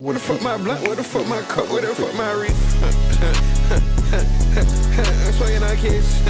Where the fuck my blunt? Where the fuck my cup? Where the fuck my wreath? Swinging our kids.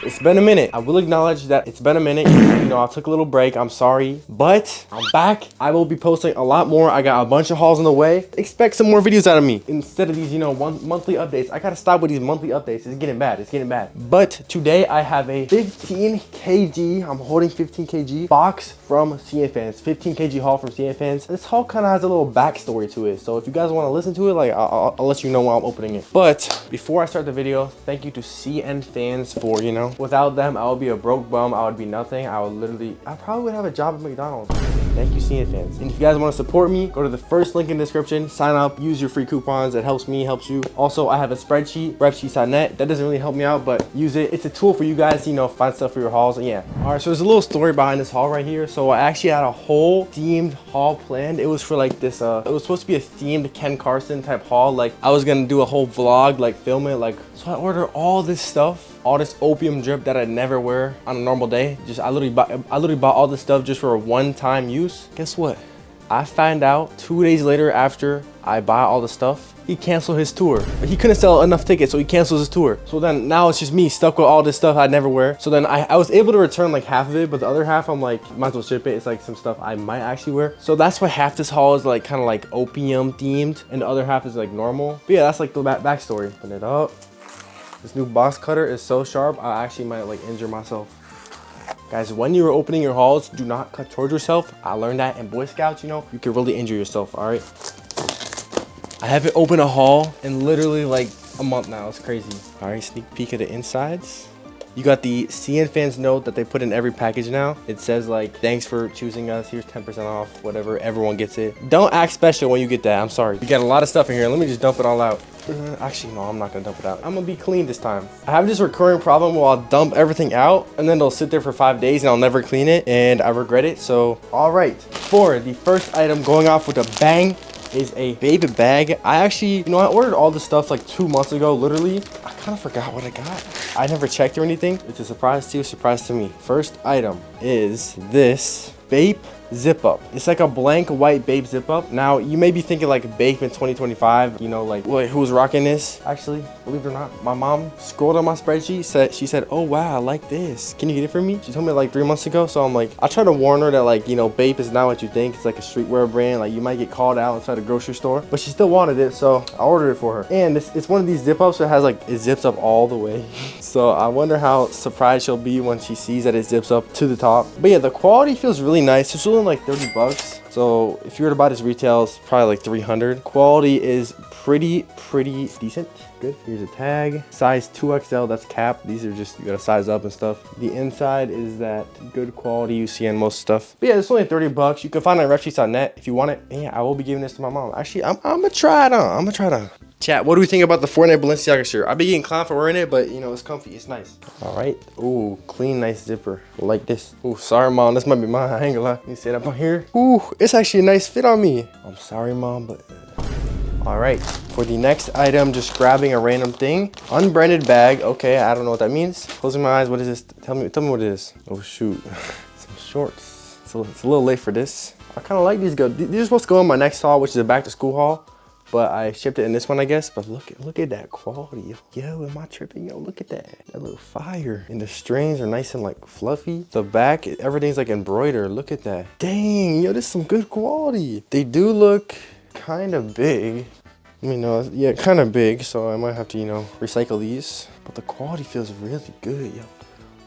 It's been a minute. I will acknowledge that it's been a minute. You know, I took a little break. I'm sorry, but I'm back. I will be posting a lot more. I got a bunch of hauls on the way. Expect some more videos out of me instead of these, you know, monthly updates. I gotta stop with these monthly updates. It's getting bad. It's getting bad. But today I have a 15 kg. I'm holding 15 kg box from Cnfans. 15 kg haul from Cnfans. This haul kind of has a little backstory to it. So if you guys want to listen to it, like I'll let you know while I'm opening it. But before I start the video, thank you to Cnfans for, you know, without them, I would be a broke bum. I would be nothing. I probably would have a job at McDonald's. Thank you, Cnfans. And if you guys want to support me, go to the first link in the description, sign up, use your free coupons. It helps me, helps you. Also, I have a spreadsheet, repsheets.net. That doesn't really help me out, but use it. It's a tool for you guys to, you know, find stuff for your hauls. And yeah. All right, so there's a little story behind this haul right here. So I actually had a whole themed haul planned. It was for like this, it was supposed to be a themed Ken Carson type haul. Like I was gonna do a whole vlog, like film it. Like, so I ordered all this stuff, all this opium drip that I'd never wear on a normal day. I literally bought all this stuff just for a one-time use. Guess what? I found out 2 days later after I buy all the stuff, he canceled his tour. He couldn't sell enough tickets, so he cancels his tour. So then now it's just me stuck with all this stuff I'd never wear. So then I was able to return like half of it, but the other half I'm like, might as well ship it. It's like some stuff I might actually wear. So that's why half this haul is like kind of like opium themed and the other half is like normal. But yeah, that's like the backstory. Open it up. This new box cutter is so sharp, I actually might like injure myself. Guys, when you're opening your hauls, do not cut towards yourself. I learned that in Boy Scouts, you know, you can really injure yourself, all right? I haven't opened a haul in literally like a month now. It's crazy. All right, sneak peek of the insides. You got the Cnfans note that they put in every package now. It says like, thanks for choosing us. Here's 10% off, whatever. Everyone gets it. Don't act special when you get that. I'm sorry. You got a lot of stuff in here. Let me just dump it all out. Actually, no, I'm not gonna dump it out. I'm gonna be clean this time. I have this recurring problem where I'll dump everything out and then it'll sit there for 5 days and I'll never clean it and I regret it. So, all right. For the first item going off with a bang is a baby bag. I actually, you know, I ordered all this stuff like 2 months ago, literally. I kind of forgot what I got. I never checked or anything. It's a surprise to you, surprise to me. First item is this Bape zip up. It's like a blank white Bape zip up. Now you may be thinking like Bape in 2025, you know, like wait, who's rocking this? Actually, believe it or not, my mom scrolled on my spreadsheet, she said, oh wow, I like this, can you get it for me? She told me like 3 months ago. So I'm like, I try to warn her that like, you know, Bape is not what you think. It's like a streetwear brand. Like you might get called out inside a grocery store, but she still wanted it, so I ordered it for her. And it's one of these zip ups that has like, it zips up all the way. So I wonder how surprised she'll be when she sees that it zips up to the top. But yeah, the quality feels really nice. It's only like 30 bucks. So if you were to buy this retail, it's probably like 300. Quality is pretty decent. Good. Here's a tag. Size 2XL, that's cap. These are just, you gotta size up and stuff. The inside is that good quality you see on most stuff. But yeah, it's only 30 bucks. You can find it on repsheets.net if you want it. And yeah, I will be giving this to my mom. Actually, I'm gonna try it on. I'm gonna try it on. Chat, what do we think about the Fortnite Balenciaga shirt? I've been getting clowned for wearing it, but you know, it's comfy, it's nice. All right, ooh, clean, nice zipper, like this. Ooh, sorry mom, this might be mine, I ain't gonna lie. You see that up here? Ooh, it's actually a nice fit on me. I'm sorry mom, but. All right, for the next item, just grabbing a random thing. Unbranded bag, okay, I don't know what that means. Closing my eyes, what is this? Tell me what it is. Oh shoot, some shorts. So it's a little late for this. I kind of like these. These are supposed to go in my next haul, which is a back to school haul. But I shipped it in this one, I guess. But look at that quality. Yo, am I tripping? Yo, look at that. That little fire. And the strings are nice and like fluffy. The back, everything's like embroidered. Look at that. Dang, yo, this is some good quality. They do look kind of big. I mean, no, yeah, kind of big. So I might have to, you know, recycle these. But the quality feels really good, yo.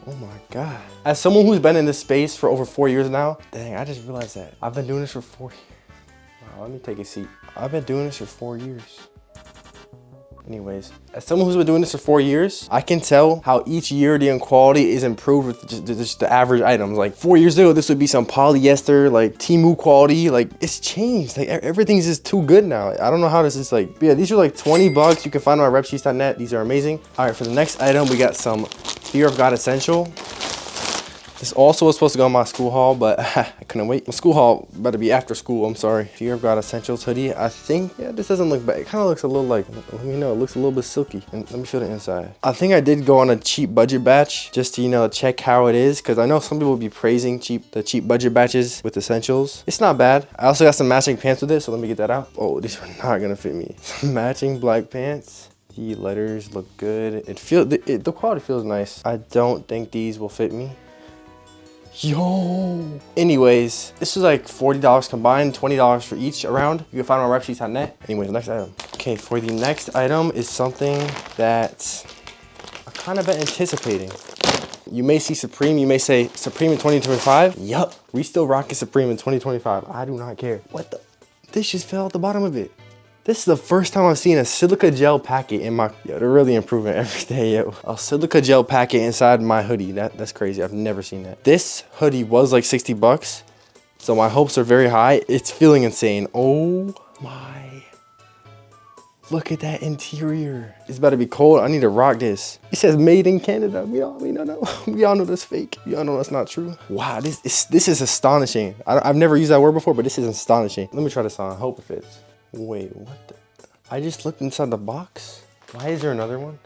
Oh my God. As someone who's been in this space for over 4 years now, dang, I just realized that. I've been doing this for 4 years. Wow, let me take a seat. I've been doing this for 4 years. Anyways, as someone who's been doing this for 4 years, I can tell how each year the quality is improved with just the average items. Like 4 years ago, this would be some polyester, like Temu quality. Like it's changed. Like everything's just too good now. I don't know how this is like. But yeah, these are like 20 bucks. You can find them on repsheets.net. These are amazing. All right, for the next item, we got some Fear of God Essential. This also was supposed to go on my school haul, but I couldn't wait. My school haul better be after school. I'm sorry. Here I've got essentials hoodie. I think, yeah, this doesn't look bad. It kind of looks a little like, let me know, it looks a little bit silky. And let me feel the inside. I think I did go on a cheap budget batch just to, you know, check how it is. Because I know some people will be praising the cheap budget batches with essentials. It's not bad. I also got some matching pants with it, so let me get that out. Oh, these are not gonna fit me. Some matching black pants. The letters look good. The quality feels nice. I don't think these will fit me. Yo. Anyways, this was like $40 combined, $20 for each around. You can find them on repsheets.net. Anyways, next item. Okay, for the next item is something that I kind of been anticipating. You may see Supreme, you may say Supreme in 2025. Yup, we still rocking Supreme in 2025. I do not care. What the? This just fell at the bottom of it. This is the first time I've seen a silica gel packet in my, yo, they're really improving every day, yo. A silica gel packet inside my hoodie. That's crazy. I've never seen that. This hoodie was like 60 bucks. So my hopes are very high. It's feeling insane. Oh my. Look at that interior. It's about to be cold. I need to rock this. It says made in Canada. We all know that's fake. We all know that's not true. Wow, this is astonishing. I've never used that word before, but this is astonishing. Let me try this on. I hope it fits. Wait, what the? I just looked inside the box. Why is there another one?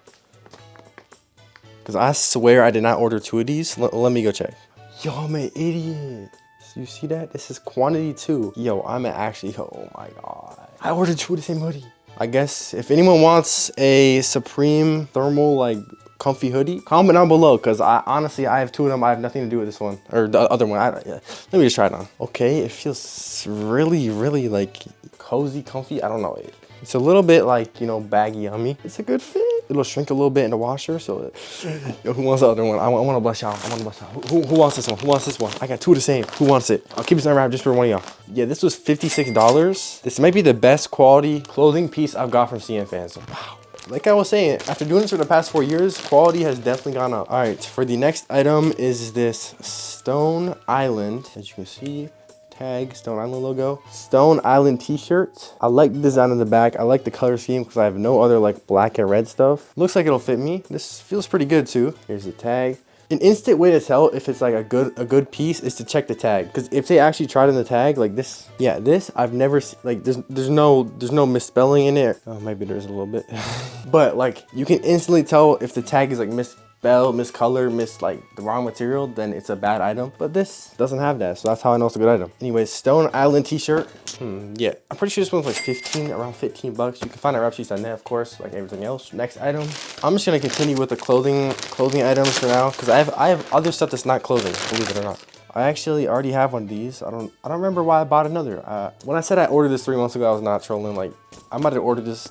Because I swear I did not order 2 of these. Let me go check. Yo, I'm an idiot. You see that? This is quantity 2. Yo, I'm actually, oh my God. I ordered 2 of the same hoodie. I guess if anyone wants a Supreme thermal, like, comfy hoodie, comment down below, because honestly I have 2 of them. I have nothing to do with this one or the other one. Yeah. Let me just try it on. Okay, it feels really like cozy, comfy. I don't know, it's a little bit like, you know, baggy on me. It's a good fit. It'll shrink a little bit in the washer. So yo, who wants the other one? I want to blush out. Who wants this one? Who wants this one? I got 2 of the same. Who wants it? I'll keep this unwrapped just for one of y'all. Yeah, this was $56. This might be the best quality clothing piece I've got from Cnfans. Wow. Like I was saying, after doing this for the past 4 years, quality has definitely gone up. All right, for the next item is this Stone Island. As you can see, tag, Stone Island logo. Stone Island t-shirt. I like the design on the back. I like the color scheme because I have no other like black and red stuff. Looks like it'll fit me. This feels pretty good too. Here's the tag. An instant way to tell if it's like a good piece is to check the tag, because if they actually tried in the tag like this, yeah, this I've never like there's no misspelling in it. Oh, maybe there's a little bit. But like you can instantly tell if the tag is like misspelled, miscolored, like the wrong material, then it's a bad item. But this doesn't have that, so that's how I know it's a good item. Anyways, Stone Island t-shirt. Yeah, I'm pretty sure this one's like around 15 bucks. You can find it at repsheets.net, of course, like everything else. Next item. I'm just gonna continue with the clothing items for now, because I have other stuff that's not clothing, believe it or not. I actually already have one of these. I don't remember why I bought another. When I said I ordered this 3 months ago, I was not trolling. Like, I might have ordered this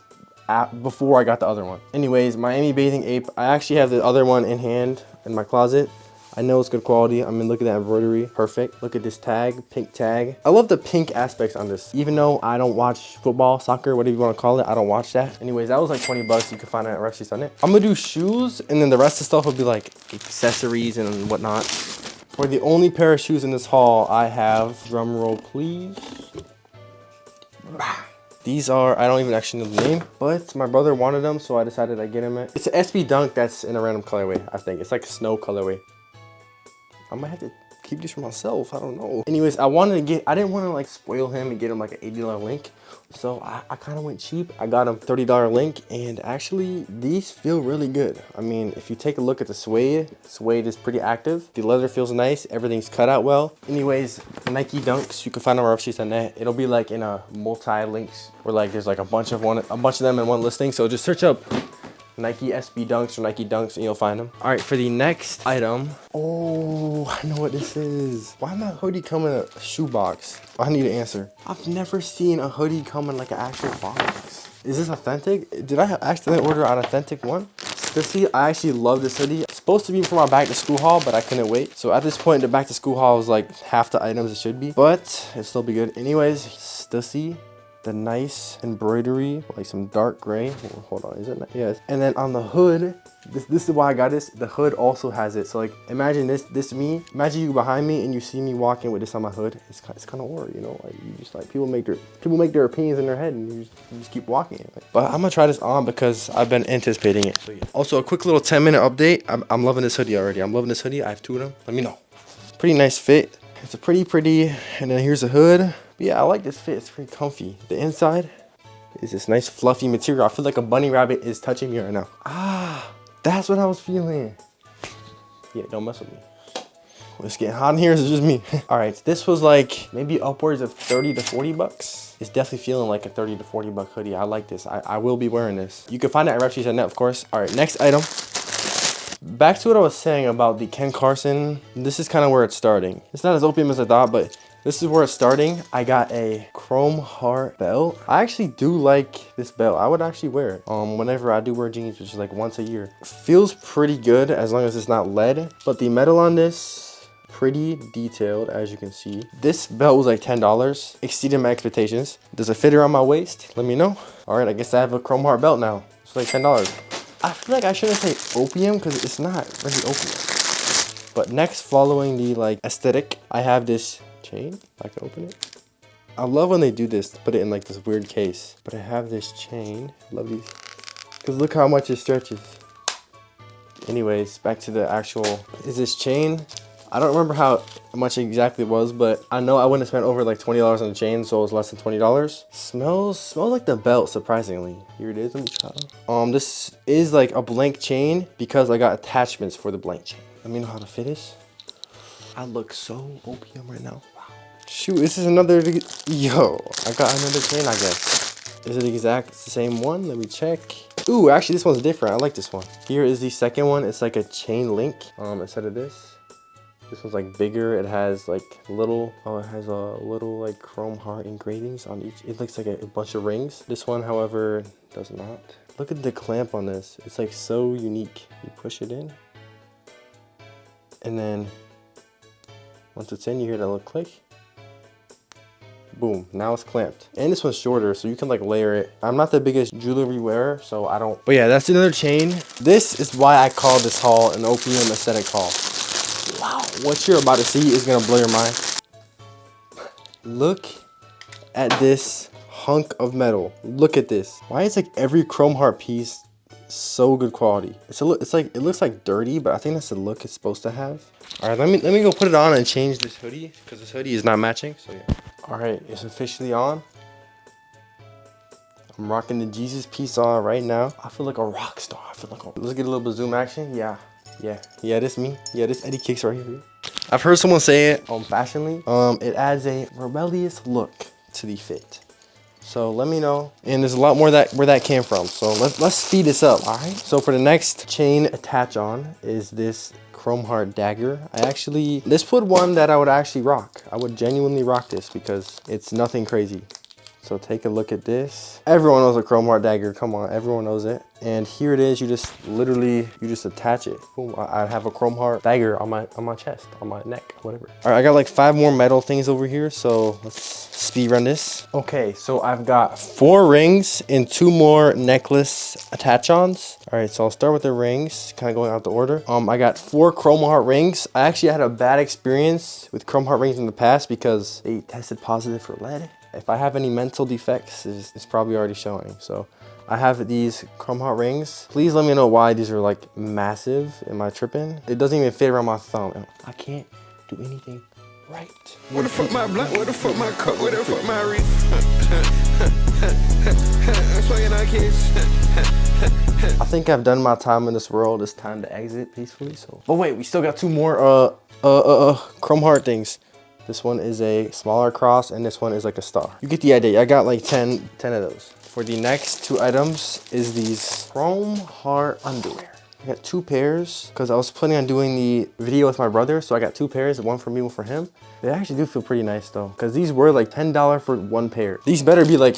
before I got the other one. Anyways, Miami Bathing Ape. I actually have the other one in hand in my closet. I know it's good quality. I mean, look at that embroidery. Perfect. Look at this tag, pink tag. I love the pink aspects on this. Even though I don't watch football, soccer, whatever you want to call it, I don't watch that. Anyways, that was like 20 bucks. You can find it at repsheets.net. I'm gonna do shoes, and then the rest of the stuff will be like accessories and whatnot. For the only pair of shoes in this haul, I have, drum roll please. These are, I don't even actually know the name, but my brother wanted them, so I decided I'd get him it. It's an SB Dunk that's in a random colorway, I think. It's like a snow colorway. I might have to keep these for myself, I don't know. Anyways, I didn't want to like spoil him and get him like an $80 link. So I kind of went cheap. I got him $30 link, and actually these feel really good. I mean, if you take a look at the suede is pretty active. The leather feels nice, everything's cut out well. Anyways, Nike Dunks, you can find them on repsheets.net. It'll be like in a multi-links where like there's like a bunch of them in one listing. So just search up Nike SB Dunks or Nike Dunks and you'll find them. All right, for the next item. Oh, I know what this is. Why my hoodie come in a shoebox? I need an answer. I've never seen a hoodie come in like an actual box. Is this authentic? Did I accidentally order an authentic one? Stussy, I actually love this hoodie. It's supposed to be for my back to school haul, but I couldn't wait. So at this point, the back to school haul was like half the items it should be, but it'll still be good. Anyways, Stussy. The nice embroidery, like some dark gray. Oh, hold on, is it? Yes. And then on the hood, this is why I got this. The hood also has it. So like, imagine this me. Imagine you behind me and you see me walking with this on my hood. It's kind of weird, you know. Like you just like people make their opinions in their head, and you just keep walking. Like, but I'm gonna try this on because I've been anticipating it. So, yeah. Also, a quick little 10-minute update. I'm loving this hoodie already. I'm loving this hoodie. I have 2 of them. Let me know. pretty nice fit. It's a pretty, and then here's the hood. But yeah, I like this fit. It's pretty comfy. The inside is this nice fluffy material. I feel like a bunny rabbit is touching me right now. Ah, that's what I was feeling. Yeah, don't mess with me. It's getting hot in here, so it's just me. All right, this was like maybe upwards of 30 to 40 bucks. It's definitely feeling like a 30 to 40 buck hoodie. I like this. I will be wearing this. You can find it at RepTrees.net, of course. All right, next item. Back to what I was saying about the Ken Carson. This is kind of where it's starting. It's not as opium as I thought, but this is where it's starting. I got a chrome heart belt. I actually do like this belt. I would actually wear it whenever I do wear jeans, which is like once a year. Feels pretty good as long as it's not lead, but the metal on this, pretty detailed, as you can see. This belt was like $10, exceeded my expectations. Does it fit around my waist? Let me know. All right, I guess I have a chrome heart belt now. It's like $10. I feel like I shouldn't say opium because it's not really opium. But next, following the like aesthetic, I have this chain. I can open it. I love when they do this, put it in like this weird case. But I have this chain. Love these. Because look how much it stretches. Anyways, back to the actual, is this chain. I don't remember how much exactly it was, but I know I wouldn't have spent over like $20 on the chain, so it was less than $20. Smells like the belt, surprisingly. Here it is, let me try. This is like a blank chain because I got attachments for the blank chain. Let me know how to fit this. I look so opium right now. Wow. Shoot, this is another, yo, I got another chain, I guess. Is it the exact same one? Let me check. Ooh, actually this one's different. I like this one. Here is the second one. It's like a chain link instead of this. This one's like bigger. It has like little, it has a little like chrome heart engravings on each. It looks like a bunch of rings. This one, however, does not. Look at the clamp on this. It's like so unique. You push it in. And then once it's in, you hear that little click. Boom, now it's clamped. And this one's shorter, so you can like layer it. I'm not the biggest jewelry wearer, so I don't. But yeah, that's another chain. This is why I call this haul an opium aesthetic haul. Wow, what you're about to see is gonna blow your mind. Look at this hunk of metal. Look at this. Why is like every chrome heart piece so good quality? It looks like dirty, but I think that's the look it's supposed to have. All right, let me go put it on and change this hoodie because this hoodie is not matching. So yeah. All right, it's officially on. I'm rocking the Jesus piece on right now. I feel like a rock star. Let's get a little bit of zoom action. Yeah, this me. Yeah, this Eddie Kicks right here. I've heard someone say it on Fashionly. It adds a rebellious look to the fit. So let me know. And there's a lot more where that came from. So let's speed this up, all right? So for the next chain attach on is this chrome heart dagger. This would one that I would actually rock. I would genuinely rock this because it's nothing crazy. So take a look at this. Everyone knows a chrome heart dagger. Come on, everyone knows it. And here it is. You just attach it. Boom. I have a chrome heart dagger on my chest, on my neck, whatever. All right, I got like 5 more metal things over here. So let's speed run this. Okay, so I've got 4 rings and 2 more necklace attach-ons. All right, so I'll start with the rings, kind of going out the order. I got 4 chrome heart rings. I actually had a bad experience with chrome heart rings in the past because they tested positive for lead. If I have any mental defects, it's probably already showing. So I have these chrome heart rings. Please let me know why these are like massive. Am I tripping? It doesn't even fit around my thumb. I can't do anything right. Where the fuck my blunt? Where the fuck my cup? Where the fuck my reef? Swinging our kids. I think I've done my time in this world. It's time to exit peacefully. So, but wait, we still got 2 more chrome heart things. This one is a smaller cross and this one is like a star. You get the idea. I got like 10 of those. For the next 2 items is these chrome heart underwear. I got 2 pairs because I was planning on doing the video with my brother. So I got 2 pairs, one for me, one for him. They actually do feel pretty nice though because these were like $10 for 1 pair. These better be like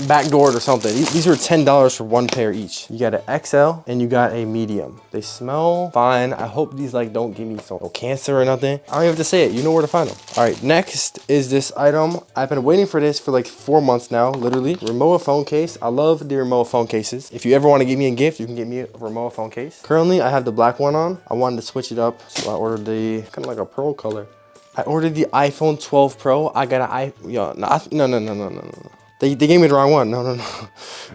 backdoored or something. These were $10 for 1 pair each. You got an XL and you got a medium. They smell fine. I hope these like don't give me no cancer or nothing. I don't even have to say it. You know where to find them. All right, next is this item. I've been waiting for this for like 4 months now, literally. Rimowa phone case. I love the Rimowa phone cases. If you ever want to give me a gift, you can get me a Rimowa phone case. Currently, I have the black one on. I wanted to switch it up, so I ordered the kind of like a pearl color. I ordered the iPhone 12 Pro. I got an no. They gave me the wrong one. No.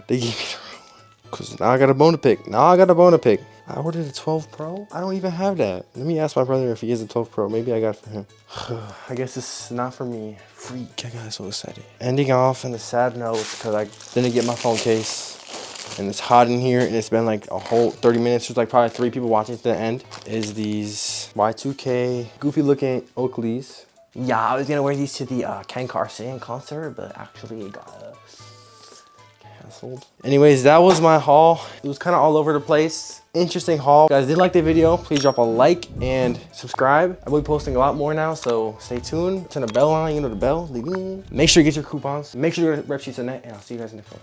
They gave me the wrong one. Because now I got a bone to pick. I ordered a 12 Pro. I don't even have that. Let me ask my brother if he has a 12 Pro. Maybe I got it for him. I guess it's not for me. Freak, I got so excited. Ending off on a sad note because I didn't get my phone case. And it's hot in here and it's been like a whole 30 minutes. There's like probably 3 people watching to the end. Is these Y2K goofy looking Oakleys. Yeah, I was gonna wear these to the Ken Carson concert, but actually it got canceled. Anyways, that was my haul. It was kind of all over the place. Interesting haul. If you guys did like the video, please drop a like and subscribe. I will be posting a lot more now, so stay tuned. Turn the bell on, you know the bell. Make sure you get your coupons. Make sure you go to RepSheets.net, and I'll see you guys in the next one.